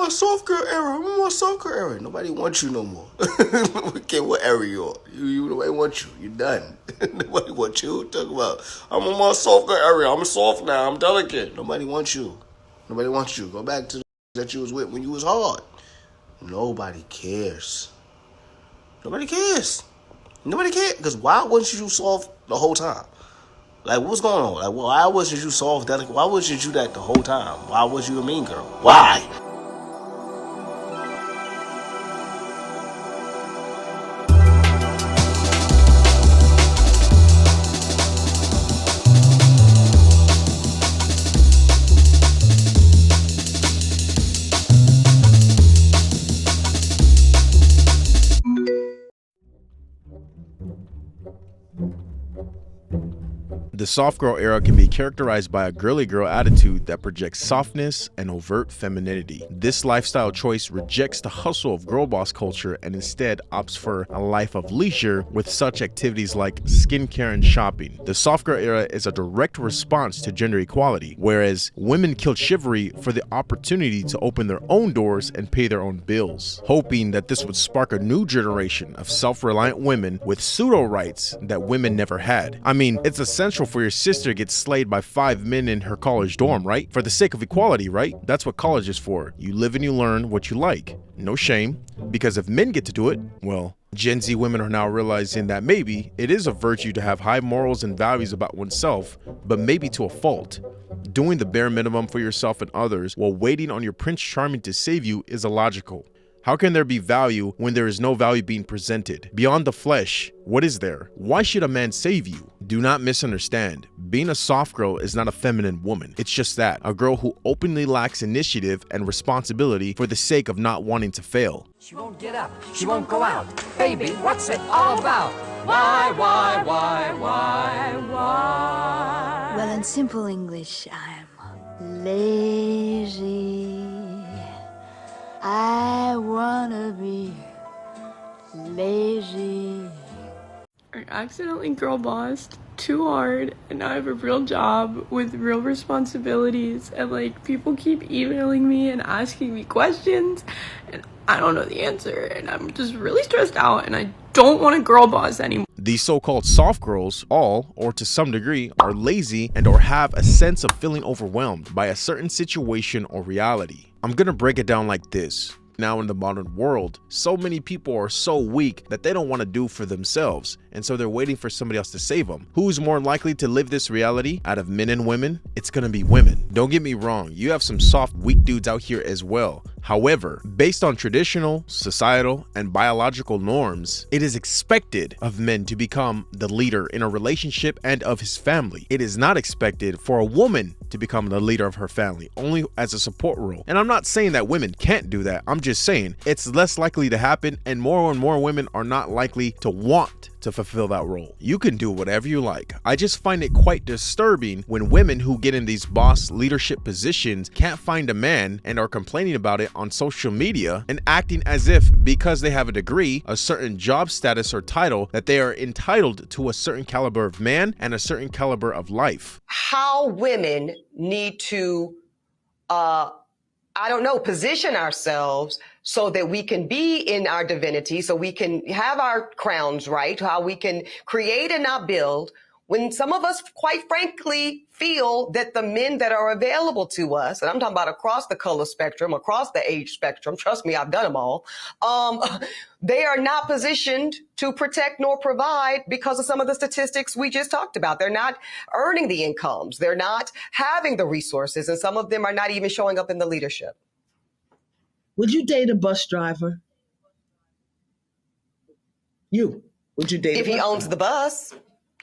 my soft girl era. I'm in my soft girl era. Nobody wants you no more. Okay, what era you on? Nobody wants you. You done. Nobody wants you. Talk about, I'm in my soft girl era. I'm soft now. I'm delicate. Nobody wants you. Nobody wants you. Go back to the that you was with when you was hard. Nobody cares. Nobody cares. Nobody cares. Because why wasn't you soft the whole time? Like, what's going on? Like, why wasn't you soft, delicate? Why wasn't you that the whole time? Why was you a mean girl? Why? The soft girl era can be characterized by a girly girl attitude that projects softness and overt femininity. This lifestyle choice rejects the hustle of girl boss culture and instead opts for a life of leisure with such activities like skincare and shopping. The soft girl era is a direct response to gender equality, whereas women killed chivalry for the opportunity to open their own doors and pay their own bills, hoping that this would spark a new generation of self-reliant women with pseudo rights that women never had. I mean, it's essential for your sister to get slayed by 5 men in her college dorm, right? For the sake of equality, right? That's what college is for. You live and you learn what you like. No shame, because if men get to do it, well, Gen Z women are now realizing that maybe it is a virtue to have high morals and values about oneself, but maybe to a fault. Doing the bare minimum for yourself and others while waiting on your Prince Charming to save you is illogical. How can there be value when there is no value being presented? Beyond the flesh, what is there? Why should a man save you? Do not misunderstand. Being a soft girl is not a feminine woman. It's just that, a girl who openly lacks initiative and responsibility for the sake of not wanting to fail. She won't get up, she won't go out. Baby, what's it all about? Why? Well, in simple English, I'm lazy. I wanna be lazy. I accidentally girl bossed too hard, and now I have a real job with real responsibilities, and like people keep emailing me and asking me questions, and I don't know the answer, and I'm just really stressed out, and I don't want to girl boss anymore. These so-called soft girls all, or to some degree, are lazy and or have a sense of feeling overwhelmed by a certain situation or reality. I'm gonna break it down like this. Now in the modern world, so many people are so weak that they don't want to do for themselves, and so they're waiting for somebody else to save them. Who's more likely to live this reality out of men and women? It's gonna be women. Don't get me wrong, you have some soft, weak dudes out here as well. However, based on traditional, societal, and biological norms, it is expected of men to become the leader in a relationship and of his family. It is not expected for a woman to become the leader of her family, only as a support role. And I'm not saying that women can't do that. I'm just saying it's less likely to happen, and more women are not likely to want to fulfill that role. You can do whatever you like. I just find it quite disturbing when women who get in these boss leadership positions can't find a man and are complaining about it on social media and acting as if because they have a degree, a certain job status or title, that they are entitled to a certain caliber of man and a certain caliber of life. How women need to position ourselves so that we can be in our divinity, so we can have our crowns right, how we can create and not build, when some of us, quite frankly, feel that the men that are available to us, and I'm talking about across the color spectrum, across the age spectrum, trust me, I've done them all, they are not positioned to protect nor provide because of some of the statistics we just talked about. They're not earning the incomes. They're not having the resources, and some of them are not even showing up in the leadership. Would you date a bus driver? Would you date if he owns the bus?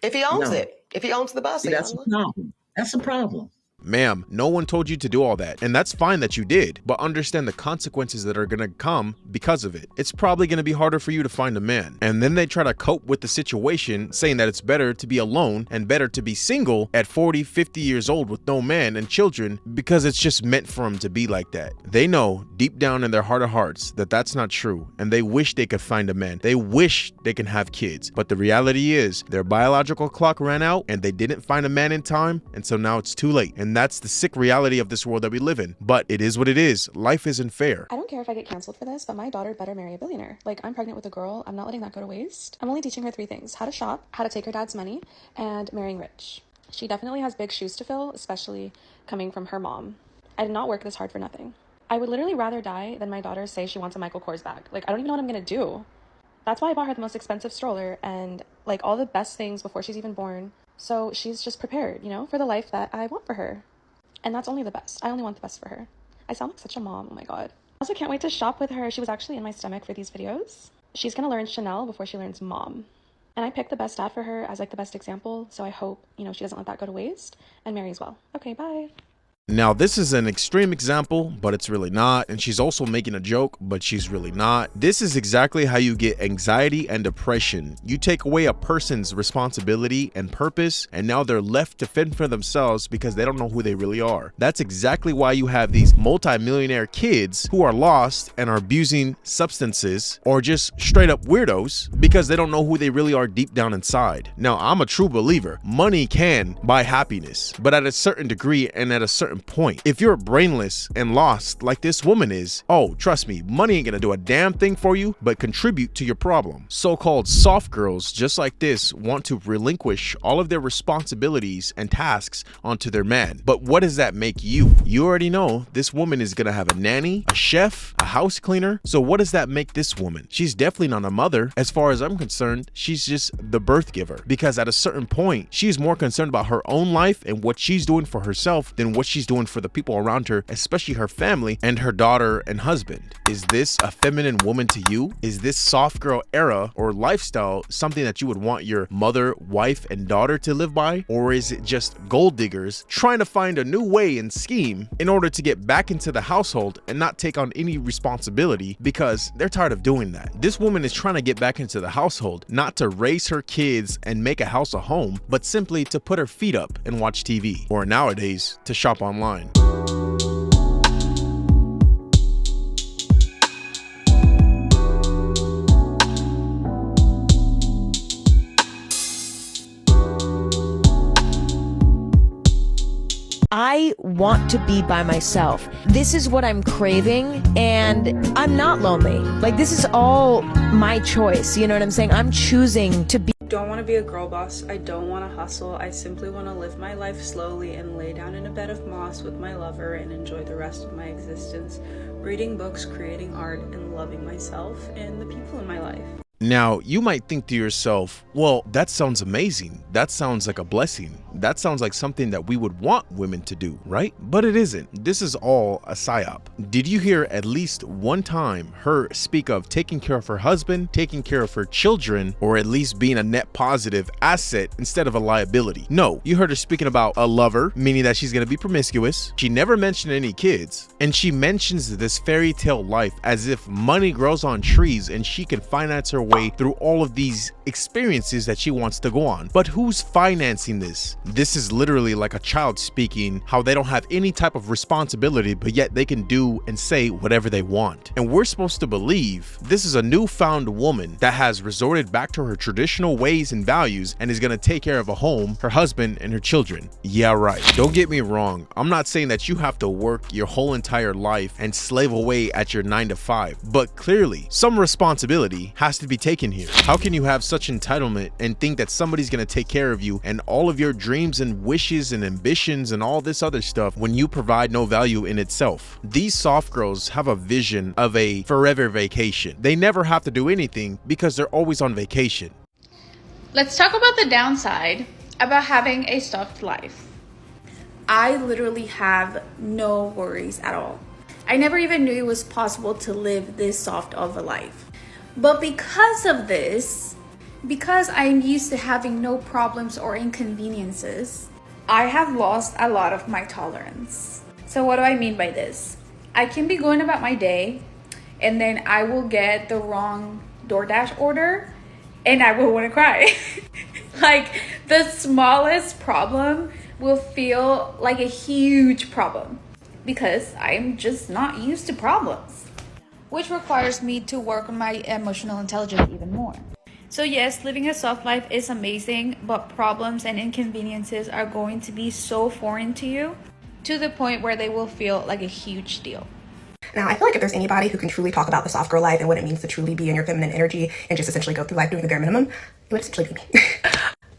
If he owns it. If he owns the bus. See, that's a problem. That's a problem. Ma'am, no one told you to do all that, and that's fine that you did, but understand the consequences that are gonna come because of it. It's probably gonna be harder for you to find a man. And then they try to cope with the situation, saying that it's better to be alone and better to be single at 40, 50 years old with no man and children because it's just meant for them to be like that. They know deep down in their heart of hearts that that's not true, and they wish they could find a man. They wish they can have kids, but the reality is their biological clock ran out and they didn't find a man in time, and so now it's too late. And and that's the sick reality of this world that we live in. But it is what it is. Life isn't fair. I don't care if I get canceled for this, but my daughter better marry a billionaire. Like, I'm pregnant with a girl. I'm not letting that go to waste. I'm only teaching her 3 things: how to shop, how to take her dad's money, and marrying rich. She definitely has big shoes to fill, especially coming from her mom. I did not work this hard for nothing. I would literally rather die than my daughter say she wants a Michael Kors bag. Like, I don't even know what I'm gonna do. That's why I bought her the most expensive stroller and like all the best things before she's even born. So she's just prepared, for the life that I want for her. And that's only the best. I only want the best for her. I sound like such a mom. Oh my God. I also can't wait to shop with her. She was actually in my stomach for these videos. She's gonna learn Chanel before she learns mom. And I picked the best dad for her as like the best example. So I hope, she doesn't let that go to waste and marries well. Okay, bye. Now, this is an extreme example, but it's really not. And she's also making a joke, but she's really not. This is exactly how you get anxiety and depression. You take away a person's responsibility and purpose, and now they're left to fend for themselves because they don't know who they really are. That's exactly why you have these multi-millionaire kids who are lost and are abusing substances or just straight up weirdos because they don't know who they really are deep down inside. Now, I'm a true believer. Money can buy happiness, but at a certain degree and at a certain point. If you're brainless and lost like this woman is, oh, trust me, money ain't gonna do a damn thing for you but contribute to your problem. So-called soft girls just like this want to relinquish all of their responsibilities and tasks onto their man. But what does that make you? You already know this woman is gonna have a nanny, a chef, a house cleaner. So what does that make this woman? She's definitely not a mother. As far as I'm concerned, she's just the birth giver, because at a certain point, she's more concerned about her own life and what she's doing for herself than what she's doing for the people around her, especially her family and her daughter and husband. Is this a feminine woman to you? Is this soft girl era or lifestyle something that you would want your mother, wife, and daughter to live by? Or is it just gold diggers trying to find a new way and scheme in order to get back into the household and not take on any responsibility because they're tired of doing that? This woman is trying to get back into the household, not to raise her kids and make a house a home, but simply to put her feet up and watch TV, or nowadays to shop online. I want to be by myself. This is what I'm craving, and I'm not lonely. Like, this is all my choice. You know what I'm saying? I'm choosing to be. I don't want to be a girl boss. I don't want to hustle. I simply want to live my life slowly and lay down in a bed of moss with my lover and enjoy the rest of my existence, reading books, creating art, and loving myself and the people in my life. Now, you might think to yourself, well, that sounds amazing. That sounds like a blessing. That sounds like something that we would want women to do, right? But it isn't. This is all a psyop. Did you hear at least one time her speak of taking care of her husband, taking care of her children, or at least being a net positive asset instead of a liability? No, you heard her speaking about a lover, meaning that she's going to be promiscuous. She never mentioned any kids. And she mentions this fairy tale life as if money grows on trees and she can finance her way through all of these experiences that she wants to go on. But who's financing this? This is literally like a child speaking how they don't have any type of responsibility, but yet they can do and say whatever they want. And we're supposed to believe this is a newfound woman that has resorted back to her traditional ways and values and is going to take care of a home, her husband, and her children. Yeah, right. Don't get me wrong. I'm not saying that you have to work your whole entire life and slave away at your 9 to 5, but clearly some responsibility has to be taken here. How can you have such entitlement and think that somebody's going to take care of you and all of your dreams and wishes and ambitions and all this other stuff when you provide no value in itself? These soft girls have a vision of a forever vacation. They never have to do anything because they're always on vacation. Let's talk about the downside about having a soft life. I literally have no worries at all. I never even knew it was possible to live this soft of a life. But because of this, because I'm used to having no problems or inconveniences, I have lost a lot of my tolerance. So what do I mean by this? I can be going about my day and then I will get the wrong DoorDash order and I will want to cry. Like, the smallest problem will feel like a huge problem because I'm just not used to problems, which requires me to work on my emotional intelligence even more. So yes, living a soft life is amazing, but problems and inconveniences are going to be so foreign to you. to the point where they will feel like a huge deal. Now, I feel like if there's anybody who can truly talk about the soft girl life and what it means to truly be in your feminine energy and just essentially go through life doing the bare minimum, it would essentially be me.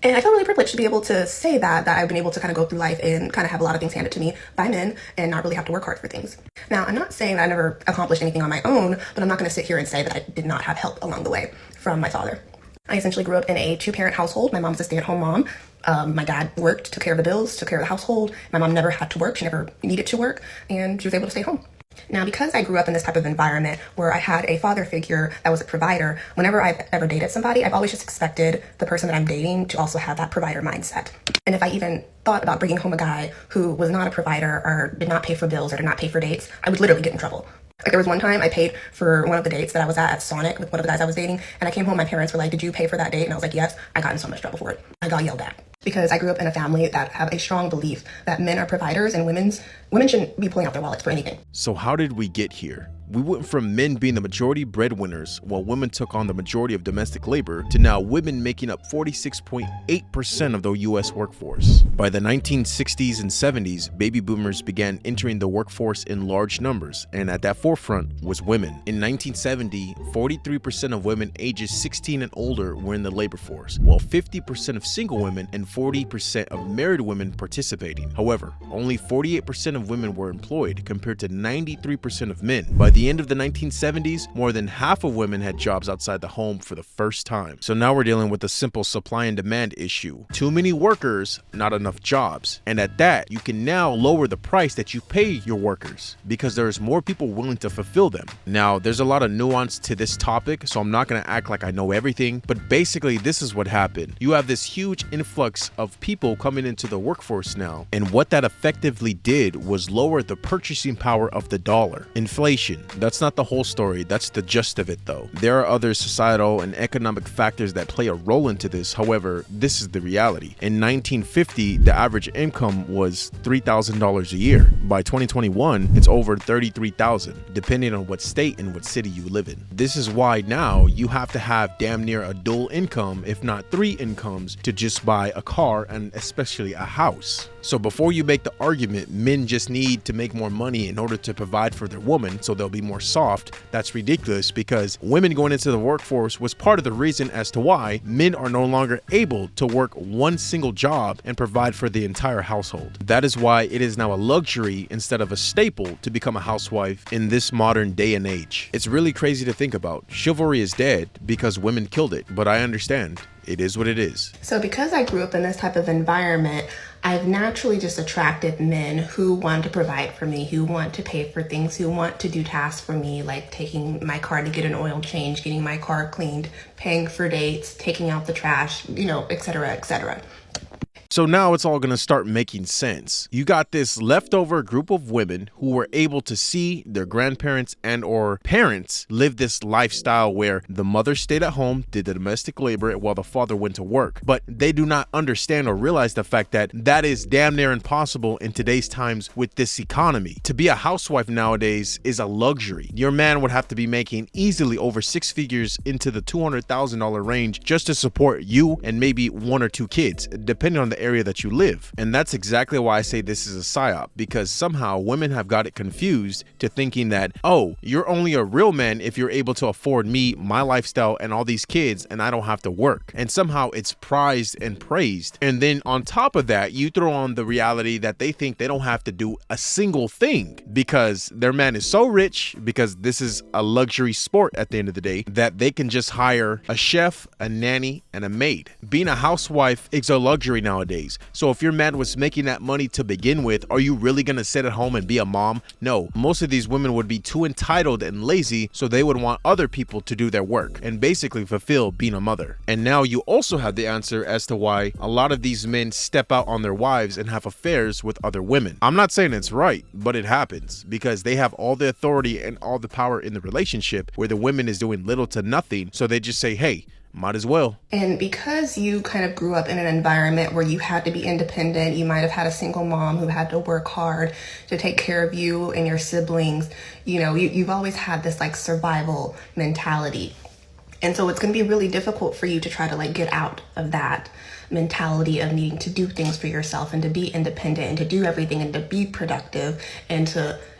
And I feel really privileged to be able to say that I've been able to kind of go through life and kind of have a lot of things handed to me by men and not really have to work hard for things. Now, I'm not saying that I never accomplished anything on my own, but I'm not going to sit here and say that I did not have help along the way from my father. I essentially grew up in a 2-parent household. My mom's a stay-at-home mom. My dad worked, took care of the bills, took care of the household. My mom never had to work. She never needed to work, and she was able to stay home. Now, because I grew up in this type of environment where I had a father figure that was a provider, whenever I've ever dated somebody, I've always just expected the person that I'm dating to also have that provider mindset. And if I even thought about bringing home a guy who was not a provider or did not pay for bills or did not pay for dates, I would literally get in trouble. Like, there was one time I paid for one of the dates that I was at Sonic with one of the guys I was dating, and I came home, my parents were like, "Did you pay for that date?" And I was like, "Yes." I got in so much trouble for it. I got yelled at. Because I grew up in a family that have a strong belief that men are providers and women shouldn't be pulling out their wallets for anything. So how did we get here? We went from men being the majority breadwinners while women took on the majority of domestic labor to now women making up 46.8% of the US workforce. By the 1960s and 70s, baby boomers began entering the workforce in large numbers, and at that forefront was women. In 1970, 43% of women ages 16 and older were in the labor force, while 50% of single women and 40% of married women participating. However, only 48% of women were employed compared to 93% of men. By the end of the 1970s, more than half of women had jobs outside the home for the first time. So now we're dealing with a simple supply and demand issue. Too many workers, not enough jobs. And at that, you can now lower the price that you pay your workers because there's more people willing to fulfill them. Now, there's a lot of nuance to this topic, so I'm not going to act like I know everything, but basically this is what happened. You have this huge influx of people coming into the workforce now, and what that effectively did was lower the purchasing power of the dollar. Inflation. That's not the whole story, that's the gist of it though. There are other societal and economic factors that play a role into this, however, this is the reality. In 1950, the average income was $3,000 a year. By 2021, it's over $33,000, depending on what state and what city you live in. This is why now you have to have damn near a dual income, if not 3 incomes, to just buy a car and especially a house. So before you make the argument men just need to make more money in order to provide for their woman so they'll be more soft, that's ridiculous, because women going into the workforce was part of the reason as to why men are no longer able to work one single job and provide for the entire household. That is why it is now a luxury instead of a staple to become a housewife in this modern day and age. It's really crazy to think about. Chivalry is dead because women killed it, but I understand. It is what it is. So because I grew up in this type of environment, I've naturally just attracted men who want to provide for me, who want to pay for things, who want to do tasks for me, like taking my car to get an oil change, getting my car cleaned, paying for dates, taking out the trash, etc., etc. So now it's all going to start making sense. You got this leftover group of women who were able to see their grandparents and or parents live this lifestyle where the mother stayed at home, did the domestic labor while the father went to work. But they do not understand or realize the fact that that is damn near impossible in today's times with this economy. To be a housewife nowadays is a luxury. Your man would have to be making easily over 6 figures into the $200,000 range just to support you and maybe 1 or 2 kids, depending on the area that you live. And that's exactly why I say this is a psyop, because somehow women have got it confused to thinking that, oh, you're only a real man if you're able to afford me, my lifestyle, and all these kids, and I don't have to work. And somehow it's prized and praised. And then on top of that, you throw on the reality that they think they don't have to do a single thing because their man is so rich, because this is a luxury sport at the end of the day, that they can just hire a chef, a nanny, and a maid. Being a housewife is a luxury nowadays. So if your man was making that money to begin with, are you really going to sit at home and be a mom? No. Most of these women would be too entitled and lazy, so they would want other people to do their work and basically fulfill being a mother. And now you also have the answer as to why a lot of these men step out on their wives and have affairs with other women. I'm not saying it's right, but it happens because they have all the authority and all the power in the relationship where the woman is doing little to nothing. So they just say, hey, might as well. And because you kind of grew up in an environment where you had to be independent, you might have had a single mom who had to work hard to take care of you and your siblings. You've always had this like survival mentality. And so it's going to be really difficult for you to try to like get out of that. mentality of needing to do things for yourself and to be independent and to do everything and to be productive, and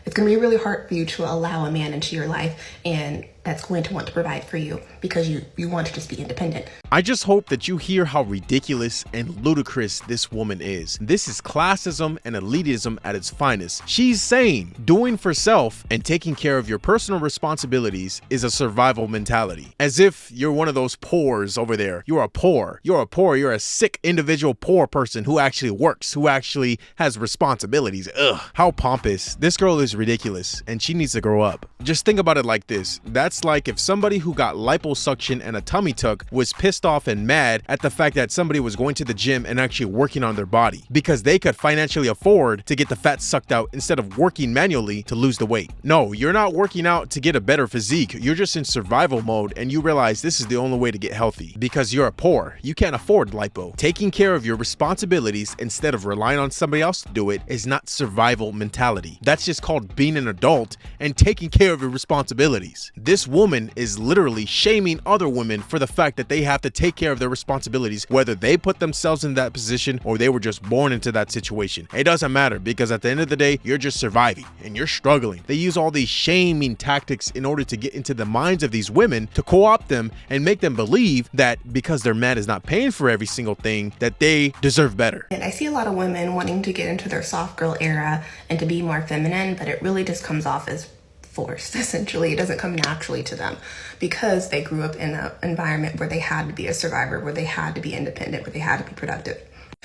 it's going to be really hard for you to allow a man into your life and that's going to want to provide for you because you want to just be independent. I just hope that you hear how ridiculous and ludicrous this woman is. This is classism and elitism at its finest. She's saying doing for self and taking care of your personal responsibilities is a survival mentality. As if you're one of those poors over there. You're a sick individual poor person who actually works, who actually has responsibilities. Ugh, how pompous. This girl is ridiculous and she needs to grow up. Just think about it like this. That's like if somebody who got liposuction and a tummy tuck was pissed off and mad at the fact that somebody was going to the gym and actually working on their body because they could financially afford to get the fat sucked out instead of working manually to lose the weight. No, you're not working out to get a better physique. You're just in survival mode and you realize this is the only way to get healthy because you're poor. You can't afford lipo. Taking care of your responsibilities instead of relying on somebody else to do it is not survival mentality. That's just called being an adult and taking care of your responsibilities. This woman is literally shaming other women for the fact that they have to take care of their responsibilities, whether they put themselves in that position or they were just born into that situation. It doesn't matter because at the end of the day, you're just surviving and you're struggling. They use all these shaming tactics in order to get into the minds of these women to co-opt them and make them believe that because their man is not paying for every single thing, that they deserve better. And I see a lot of women wanting to get into their soft girl era and to be more feminine, but it really just comes off as forced. Essentially, it doesn't come naturally to them because they grew up in an environment where they had to be a survivor, where they had to be independent, where they had to be productive.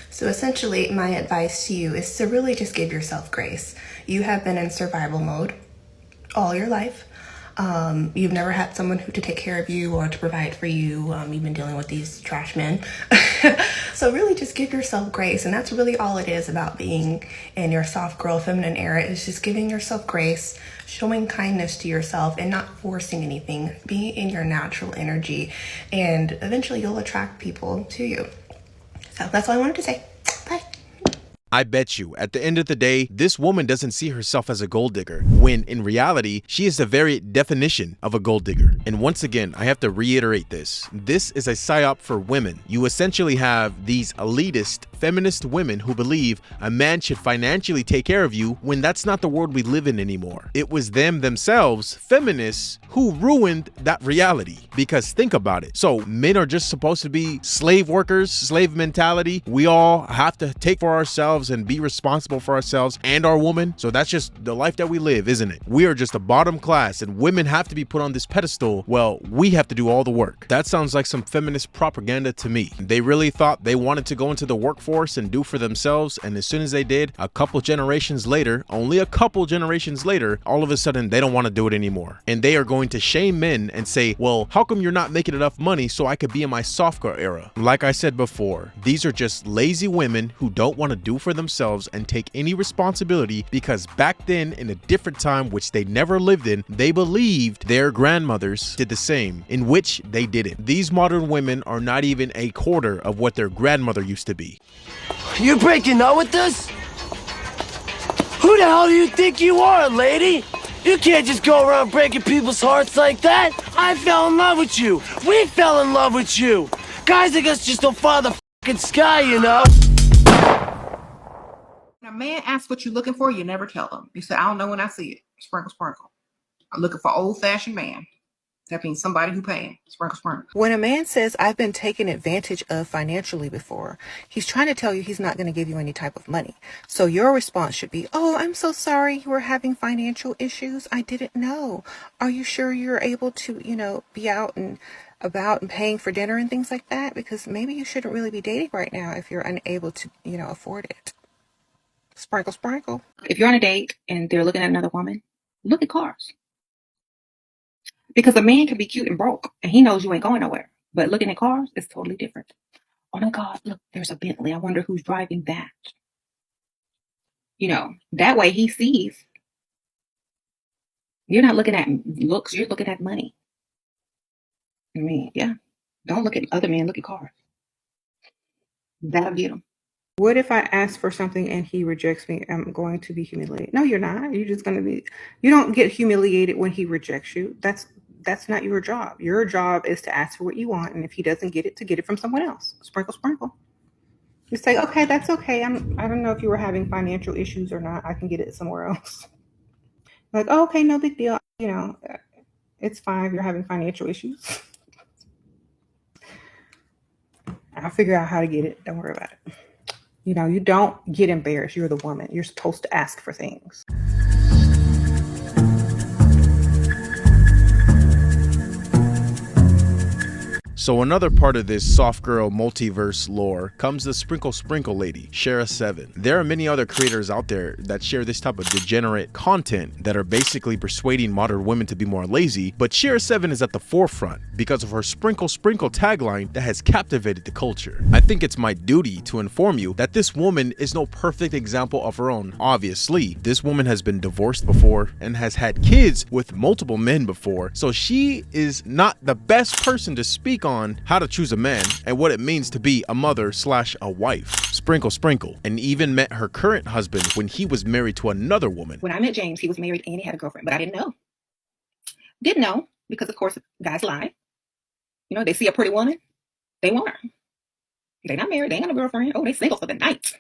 So essentially, my advice to you is to really just give yourself grace. You have been in survival mode all your life. You've never had someone to take care of you or to provide for you. You've been dealing with these trash men. So really just give yourself grace. And that's really all it is about being in your soft girl feminine era, is just giving yourself grace, showing kindness to yourself and not forcing anything. Be in your natural energy and eventually you'll attract people to you. So that's all I wanted to say. Bye. I bet you, at the end of the day, this woman doesn't see herself as a gold digger, when in reality, she is the very definition of a gold digger. And once again, I have to reiterate this. This is a psyop for women. You essentially have these elitist, feminist women who believe a man should financially take care of you when that's not the world we live in anymore. It was them themselves, feminists, who ruined that reality. Because think about it. So men are just supposed to be slave workers, slave mentality. We all have to take for ourselves and be responsible for ourselves and our woman. So that's just the life that we live, isn't it? We are just a bottom class and women have to be put on this pedestal. Well, we have to do all the work. That sounds like some feminist propaganda to me. They really thought they wanted to go into the workforce and do for themselves, and as soon as they did, a couple generations later, only a couple generations later, all of a sudden they don't want to do it anymore. And they are going to shame men and say, well, how come you're not making enough money so I could be in my soft girl era? Like I said before, these are just lazy women who don't want to do for themselves and take any responsibility, because back then in a different time which they never lived in, they believed their grandmothers did the same, in which they didn't. These modern women are not even a quarter of what their grandmother used to be. You breaking up with us? Who the hell do you think you are, lady? You can't just go around breaking people's hearts like that. I fell in love with you. We fell in love with you. Guys like us just don't follow the fucking sky, you know? When a man asks what you're looking for, you never tell them. You say, I don't know when I see it. Sprinkle, sprinkle. I'm looking for old-fashioned man. That means somebody who pays. Sprinkle, sprinkle. When a man says, I've been taken advantage of financially before, he's trying to tell you he's not going to give you any type of money. So your response should be, oh, I'm so sorry you were having financial issues. I didn't know. Are you sure you're able to, be out and about and paying for dinner and things like that? Because maybe you shouldn't really be dating right now if you're unable to, afford it. Sprinkle, sprinkle. If you're on a date and they're looking at another woman, look at cars. Because a man can be cute and broke, and he knows you ain't going nowhere. But looking at cars is totally different. Oh my God, look, there's a Bentley. I wonder who's driving that. That way he sees. You're not looking at looks, you're looking at money. I mean, yeah. Don't look at other men, look at cars. That'll get them. What if I ask for something and he rejects me? I'm going to be humiliated. No, you're not. You're just going to be, you don't get humiliated when he rejects you. That's not your job. Your job is to ask for what you want. And if he doesn't get it, to get it from someone else. Sprinkle, sprinkle. Just say, okay, that's okay. I don't know if you were having financial issues or not. I can get it somewhere else. Like, oh, okay, no big deal. You know, it's fine if you're having financial issues. I'll figure out how to get it. Don't worry about it. You know, you don't get embarrassed. You're the woman. You're supposed to ask for things. So another part of this soft girl multiverse lore comes the Sprinkle Sprinkle lady, Shara7. There are many other creators out there that share this type of degenerate content that are basically persuading modern women to be more lazy, but Shara7 is at the forefront because of her Sprinkle Sprinkle tagline that has captivated the culture. I think it's my duty to inform you that this woman is no perfect example of her own. Obviously, this woman has been divorced before and has had kids with multiple men before, so she is not the best person to speak on how to choose a man and what it means to be a mother / a wife. Sprinkle Sprinkle, and even met her current husband when he was married to another woman. When I met James, he was married and he had a girlfriend, but I didn't know. Didn't know because, of course, guys lie. You know, they see a pretty woman, they want her. They're not married, they ain't got a girlfriend. Oh, they single for the night.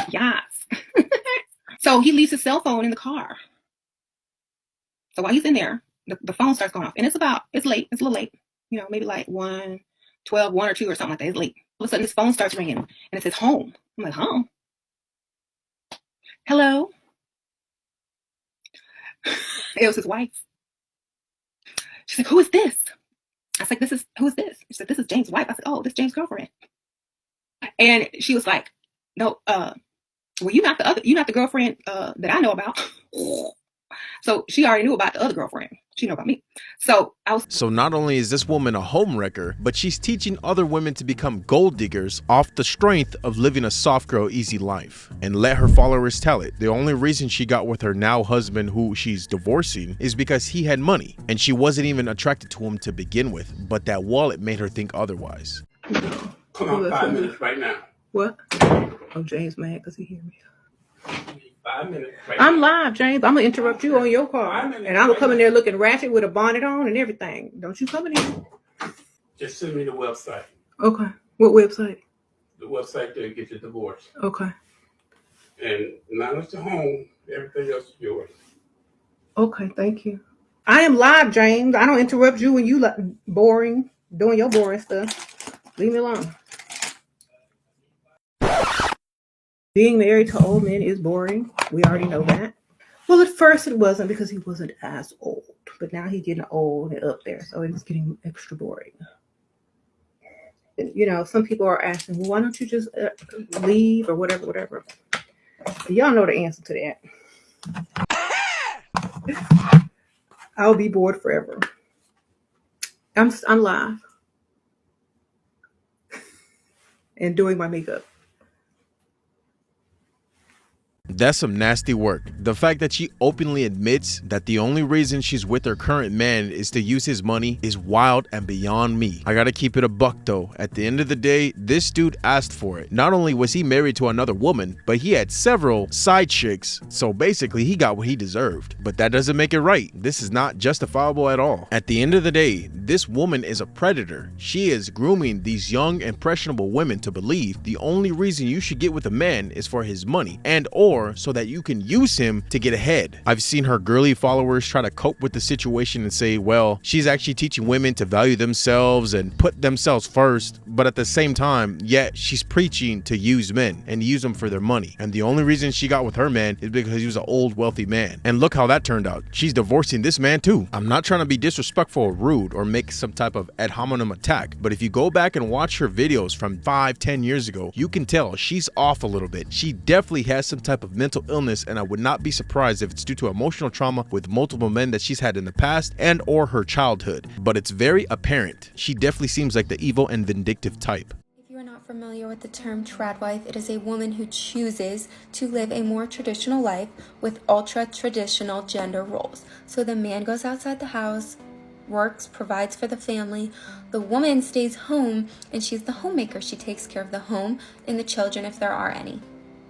Yes. So he leaves his cell phone in the car. So while he's in there, the phone starts going off. And it's late. It's a little late. You know, maybe like 1 or 2 or something like that. It's late. All of a sudden, his phone starts ringing. And it says home. I'm like, home? Hello? It was his wife. She's like, who is this? I was like, who is this? She said, this is James' wife. I said, oh, this is James' girlfriend. And she was like, no, well, you're not the girlfriend that I know about. So she already knew about the other girlfriend. She knew about me. So not only is this woman a homewrecker, but she's teaching other women to become gold diggers off the strength of living a soft girl easy life. And let her followers tell it. The only reason she got with her now husband, who she's divorcing, is because he had money. And she wasn't even attracted to him to begin with, but that wallet made her think otherwise. Come on, 5 minutes right now. What? Oh, James mad because he hear me. 5 minutes. Right I'm live, James. I'm gonna interrupt you on your call, and I'm gonna come in there looking ratchet with a bonnet on and everything. Don't you come in here? Just send me the website. Okay. What website? The website to get your divorce. Okay. And now it's the home. Everything else is yours. Okay. Thank you. I am live, James. I don't interrupt you when you boring, doing your boring stuff. Leave me alone. Being married to old men is boring. We already know that. Well, at first it wasn't because he wasn't as old. But now he's getting old and up there. So it's getting extra boring. You know, some people are asking, well, why don't you just leave or whatever. Y'all know the answer to that. I'll be bored forever. I'm live. And doing my makeup. That's some nasty work. The fact that she openly admits that the only reason she's with her current man is to use his money is wild and beyond me. I gotta keep it a buck though. At the end of the day, this dude asked for it. Not only was he married to another woman, but he had several side chicks. So basically he got what he deserved. But that doesn't make it right. This is not justifiable at all. At the end of the day, this woman is a predator. She is grooming these young impressionable women to believe the only reason you should get with a man is for his money and or so that you can use him to get ahead. I've seen her girly followers try to cope with the situation and say, well, she's actually teaching women to value themselves and put themselves first, but at the same time, yet she's preaching to use men and use them for their money. And the only reason she got with her man is because he was an old wealthy man. And look how that turned out. She's divorcing this man too. I'm not trying to be disrespectful or rude or make some type of ad hominem attack, but if you go back and watch her videos from 5-10 years ago, you can tell she's off a little bit. She definitely has some type of mental illness, and I would not be surprised if it's due to emotional trauma with multiple men that she's had in the past and or her childhood. But it's very apparent. She definitely seems like the evil and vindictive type. If you are not familiar with the term tradwife, it is a woman who chooses to live a more traditional life with ultra-traditional gender roles. So the man goes outside the house, works, provides for the family. The woman stays home, and she's the homemaker. She takes care of the home and the children if there are any.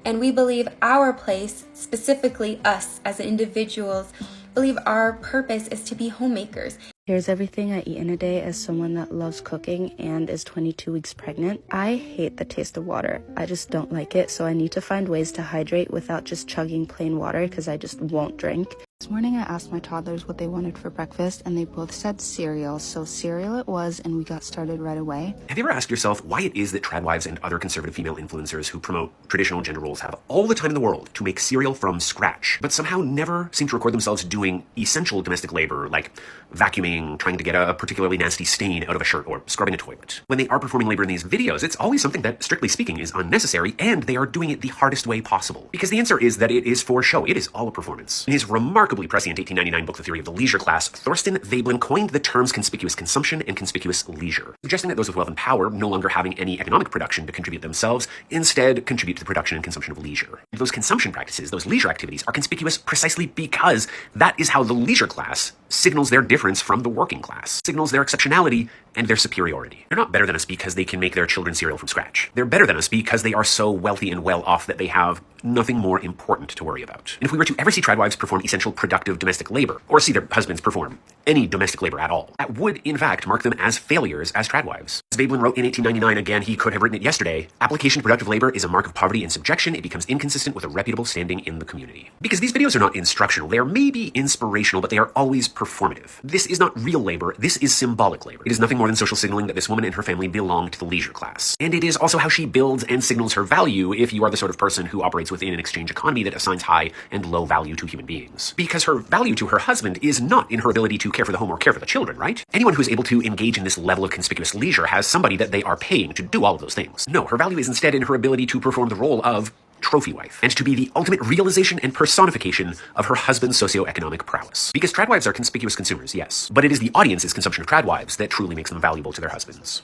And we believe our place, specifically us as individuals, believe our purpose is to be homemakers. Here's everything I eat in a day as someone that loves cooking and is 22 weeks pregnant. I hate the taste of water. I just don't like it, so I need to find ways to hydrate without just chugging plain water because I just won't drink. This morning I asked my toddlers what they wanted for breakfast and they both said cereal, so cereal it was and we got started right away. Have you ever asked yourself why it is that tradwives and other conservative female influencers who promote traditional gender roles have all the time in the world to make cereal from scratch, but somehow never seem to record themselves doing essential domestic labor like vacuuming, trying to get a particularly nasty stain out of a shirt, or scrubbing a toilet? When they are performing labor in these videos, it's always something that, strictly speaking, is unnecessary, and they are doing it the hardest way possible. Because the answer is that it is for show. It is all a performance. In his remarkably prescient 1899 book, The Theory of the Leisure Class, Thorsten Veblen coined the terms conspicuous consumption and conspicuous leisure, suggesting that those with wealth and power, no longer having any economic production to contribute themselves, instead contribute to the production and consumption of leisure. And those consumption practices, those leisure activities, are conspicuous precisely because that is how the leisure class signals their difference from the working class, signals their exceptionality and their superiority. They're not better than us because they can make their children cereal from scratch. They're better than us because they are so wealthy and well off that they have nothing more important to worry about. And if we were to ever see tradwives perform essential productive domestic labor, or see their husbands perform any domestic labor at all, that would in fact mark them as failures as tradwives. As Veblen wrote in 1899, again, he could have written it yesterday, application to productive labor is a mark of poverty and subjection. It becomes inconsistent with a reputable standing in the community. Because these videos are not instructional. They are maybe inspirational, but they are always performative. This is not real labor. This is symbolic labor. It is nothing more than social signaling that this woman and her family belong to the leisure class. And it is also how she builds and signals her value if you are the sort of person who operates within an exchange economy that assigns high and low value to human beings. Because her value to her husband is not in her ability to care for the home or care for the children, right? Anyone who is able to engage in this level of conspicuous leisure has somebody that they are paying to do all of those things. No, her value is instead in her ability to perform the role of trophy wife, and to be the ultimate realization and personification of her husband's socioeconomic prowess. Because tradwives are conspicuous consumers, yes, but it is the audience's consumption of tradwives that truly makes them valuable to their husbands.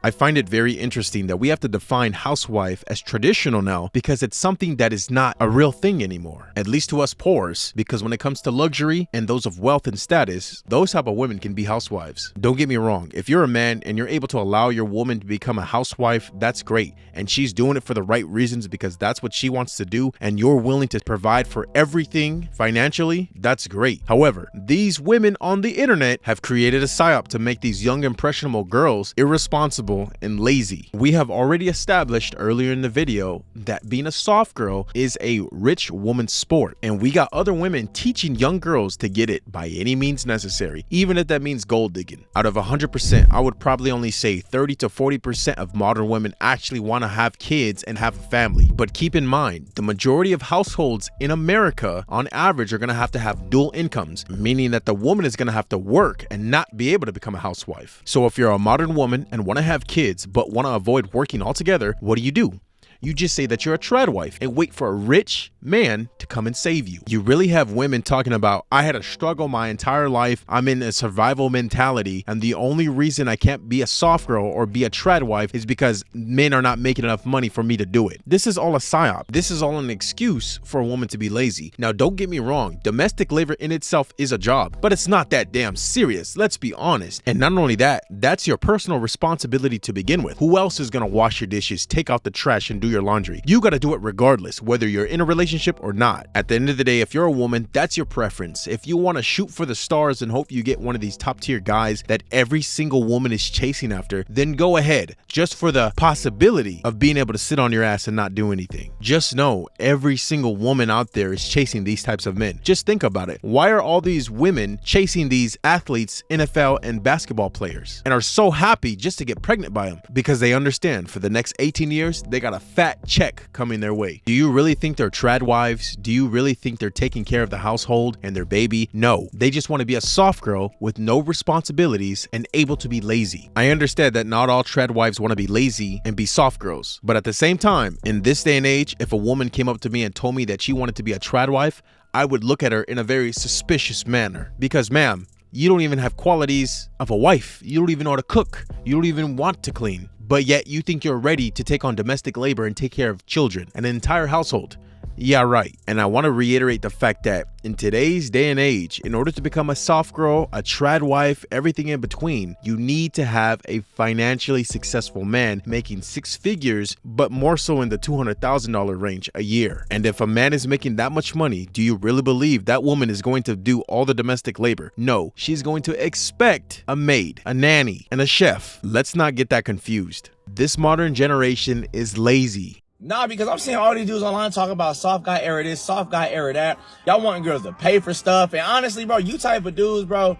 I find it very interesting that we have to define housewife as traditional now because it's something that is not a real thing anymore, at least to us poors, because when it comes to luxury and those of wealth and status, those type of women can be housewives. Don't get me wrong, if you're a man and you're able to allow your woman to become a housewife, that's great, and she's doing it for the right reasons because that's what she wants to do, and you're willing to provide for everything financially, that's great. However, these women on the internet have created a psyop to make these young impressionable girls irresponsible and lazy. We have already established earlier in the video that being a soft girl is a rich woman's sport, and we got other women teaching young girls to get it by any means necessary, even if that means gold digging. Out of 100%, I would probably only say 30 to 40% of modern women actually want to have kids and have a family. But keep in mind, the majority of households in America on average are going to have dual incomes, meaning that the woman is going to have to work and not be able to become a housewife. So if you're a modern woman and want to have kids but want to avoid working altogether, what do? You just say that you're a tradwife and wait for a rich man to come and save you. You really have women talking about, I had a struggle my entire life, I'm in a survival mentality, and the only reason I can't be a soft girl or be a tradwife is because men are not making enough money for me to do it. This is all a psyop. This is all an excuse for a woman to be lazy. Now, don't get me wrong, domestic labor in itself is a job, but it's not that damn serious, let's be honest. And not only that, that's your personal responsibility to begin with. Who else is gonna wash your dishes, take out the trash, and do your laundry? You gotta do it regardless, whether you're in a relationship or not. At the end of the day, if you're a woman, that's your preference. If you want to shoot for the stars and hope you get one of these top tier guys that every single woman is chasing after, then go ahead, just for the possibility of being able to sit on your ass and not do anything. Just know every single woman out there is chasing these types of men. Just think about it. Why are all these women chasing these athletes, NFL and basketball players, and are so happy just to get pregnant by them? Because they understand for the next 18 years, they got a fat check coming their way. Do you really think they're tradwives? Do you really think they're taking care of the household and their baby? No, they just want to be a soft girl with no responsibilities and able to be lazy. I understand that not all tradwives want to be lazy and be soft girls, but at the same time, in this day and age, if a woman came up to me and told me that she wanted to be a tradwife, I would look at her in a very suspicious manner. Because ma'am, you don't even have qualities of a wife. You don't even know how to cook. You don't even want to clean. But yet you think you're ready to take on domestic labor and take care of children, an entire household. Yeah, right. And I want to reiterate the fact that in today's day and age, in order to become a soft girl, a trad wife, everything in between, you need to have a financially successful man making six figures, but more so in the $200,000 range a year. And if a man is making that much money, do you really believe that woman is going to do all the domestic labor? No, she's going to expect a maid, a nanny, and a chef. Let's not get that confused. This modern generation is lazy. Nah, because I'm seeing all these dudes online talking about soft guy era this, soft guy era that. Y'all wanting girls to pay for stuff. And honestly, bro, you type of dudes, bro,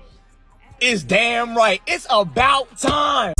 is damn right. It's about time.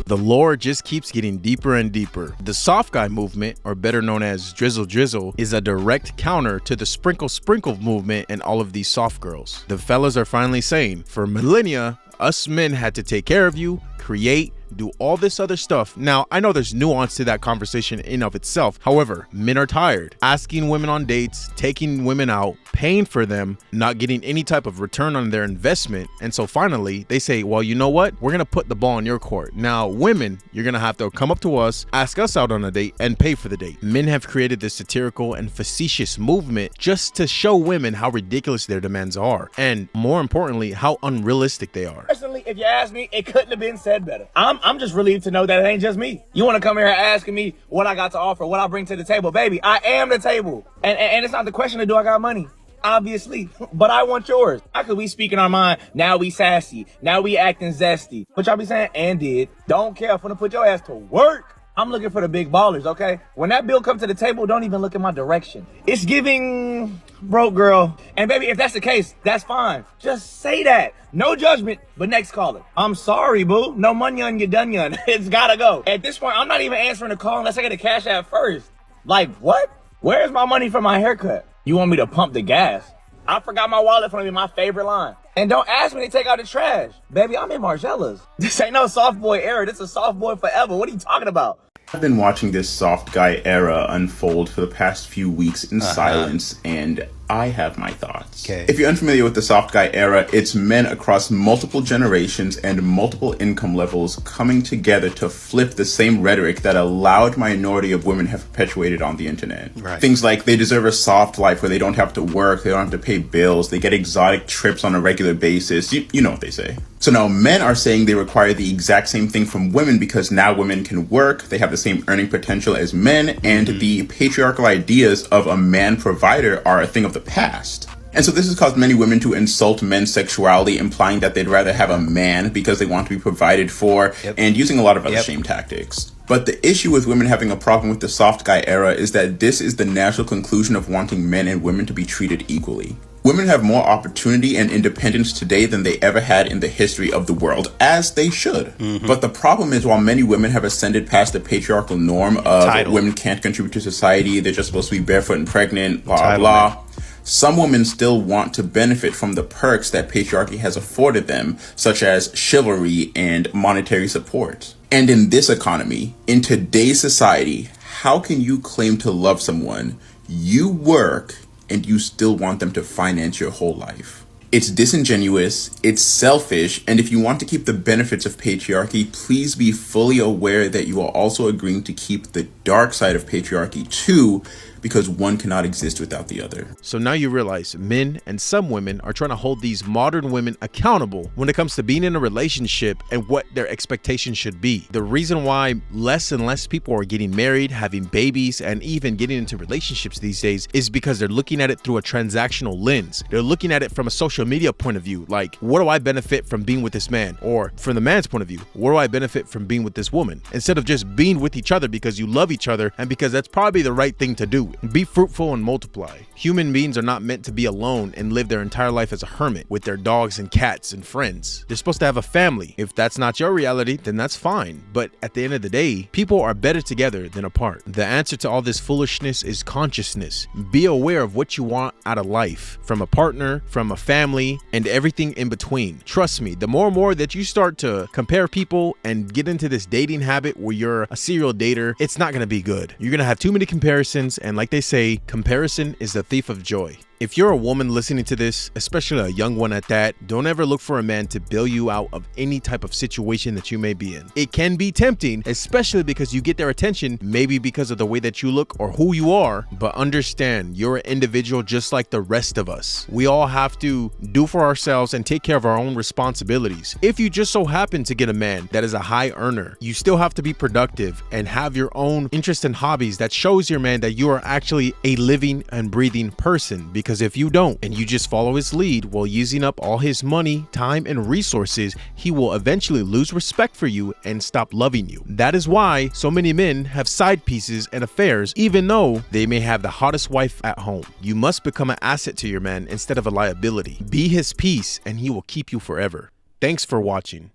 The lore just keeps getting deeper and deeper. The soft guy movement, or better known as Drizzle Drizzle, is a direct counter to the sprinkle sprinkle movement and all of these soft girls. The fellas are finally saying, for millennia, us men had to take care of you, create, do all this other stuff. Now, I know there's nuance to that conversation in of itself. However, men are tired asking women on dates, taking women out, paying for them, not getting any type of return on their investment. And so finally they say, well, you know what? We're gonna put the ball in your court. Now, women, you're gonna have to come up to us, ask us out on a date, and pay for the date. Men have created this satirical and facetious movement just to show women how ridiculous their demands are, and more importantly, how unrealistic they are. Personally, if you ask me, it couldn't have been said better. I'm just relieved to know that it ain't just me. You want to come here asking me what I got to offer, what I bring to the table. Baby, I am the table. And it's not the question of do I got money? Obviously, but I want yours. How could we speak in our mind? Now we sassy. Now we acting zesty. What y'all be saying? And did. Don't care. I'm gonna put your ass to work. I'm looking for the big ballers, okay? When that bill comes to the table, don't even look in my direction. It's giving broke girl. And baby, if that's the case, that's fine. Just say that. No judgment, but next caller. I'm sorry, boo. No money on your done yun. It's gotta go. At this point, I'm not even answering the call unless I get a cash app first. Like, what? Where's my money for my haircut? You want me to pump the gas? I forgot my wallet from my favorite line. And don't ask me to take out the trash. Baby, I'm in Margella's. This ain't no soft boy era. This is soft boy forever. What are you talking about? I've been watching this soft guy era unfold for the past few weeks in silence, and I have my thoughts. Okay. If you're unfamiliar with the soft guy era, it's men across multiple generations and multiple income levels coming together to flip the same rhetoric that a loud minority of women have perpetuated on the internet. Right. Things like they deserve a soft life where they don't have to work, they don't have to pay bills, they get exotic trips on a regular basis. You know what they say. So now men are saying they require the exact same thing from women because now women can work, they have the same earning potential as men, and the patriarchal ideas of a man provider are a thing of the past. And so this has caused many women to insult men's sexuality, implying that they'd rather have a man because they want to be provided for, and using a lot of other shame tactics. But the issue with women having a problem with the soft guy era is that this is the natural conclusion of wanting men and women to be treated equally. Women have more opportunity and independence today than they ever had in the history of the world, as they should. But the problem is, while many women have ascended past the patriarchal norm of women can't contribute to society, they're just supposed to be barefoot and pregnant, blah, blah, some women still want to benefit from the perks that patriarchy has afforded them, such as chivalry and monetary support. And in this economy, in today's society, how can you claim to love someone, you work, and you still want them to finance your whole life? It's disingenuous, it's selfish, and if you want to keep the benefits of patriarchy, please be fully aware that you are also agreeing to keep the dark side of patriarchy too, because one cannot exist without the other. So now you realize men and some women are trying to hold these modern women accountable when it comes to being in a relationship and what their expectations should be. The reason why less and less people are getting married, having babies, and even getting into relationships these days is because they're looking at it through a transactional lens. They're looking at it from a social media point of view, like, what do I benefit from being with this man? Or from the man's point of view, what do I benefit from being with this woman? Instead of just being with each other because you love each other and because that's probably the right thing to do. Be fruitful and multiply. Human beings are not meant to be alone and live their entire life as a hermit with their dogs and cats and friends. They're supposed to have a family. If that's not your reality, then that's fine. But at the end of the day, people are better together than apart. The answer to all this foolishness is consciousness. Be aware of what you want out of life, from a partner, from a family, and everything in between. Trust me, the more and more that you start to compare people and get into this dating habit where you're a serial dater, it's not going to be good. You're going to have too many comparisons, and like they say, comparison is the thief of joy. If you're a woman listening to this, especially a young one at that, don't ever look for a man to bail you out of any type of situation that you may be in. It can be tempting, especially because you get their attention, maybe because of the way that you look or who you are, but understand you're an individual just like the rest of us. We all have to do for ourselves and take care of our own responsibilities. If you just so happen to get a man that is a high earner, you still have to be productive and have your own interests and hobbies that shows your man that you are actually a living and breathing person. Because if you don't and you just follow his lead while using up all his money, time, and resources, he will eventually lose respect for you and stop loving you. That is why so many men have side pieces and affairs, even though they may have the hottest wife at home. You must become an asset to your man instead of a liability. Be his peace and he will keep you forever. Thanks for watching.